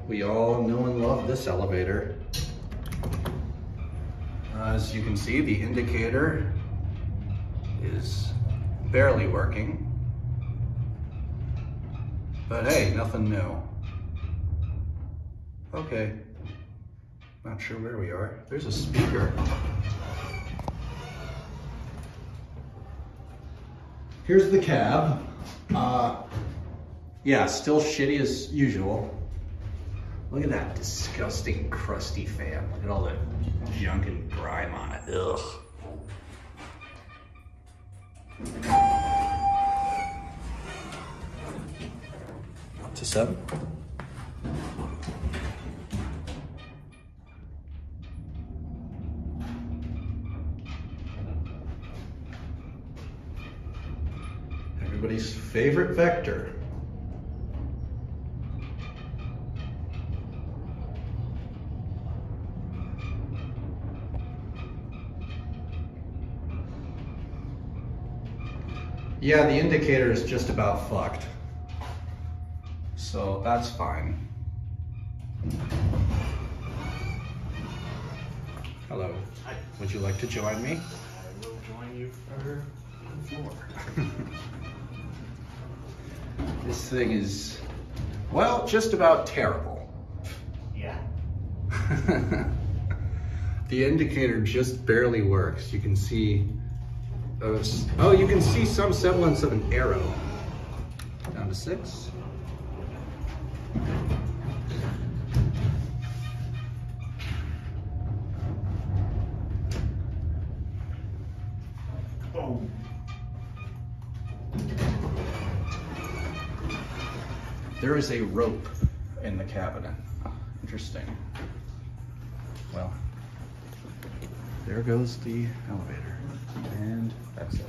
We all know and love this elevator. As you can see, the indicator is barely working. But hey, nothing new. Okay, not sure where we are. There's a speaker. Here's the cab. Yeah, still shitty as usual. Look at that disgusting, crusty fan. Look at all the junk and grime on it. Ugh. Up to 7. Everybody's favorite vector. Yeah, the indicator is just about fucked. So that's fine. Hello. Hi. Would you like to join me? I will join you for the floor. This thing is, well, just about terrible. Yeah. The indicator just barely works. You can see, oh, you can see some semblance of an arrow. Down to 6. Oh. There is a rope in the cabinet. Interesting. Well, there goes the elevator. And that's it.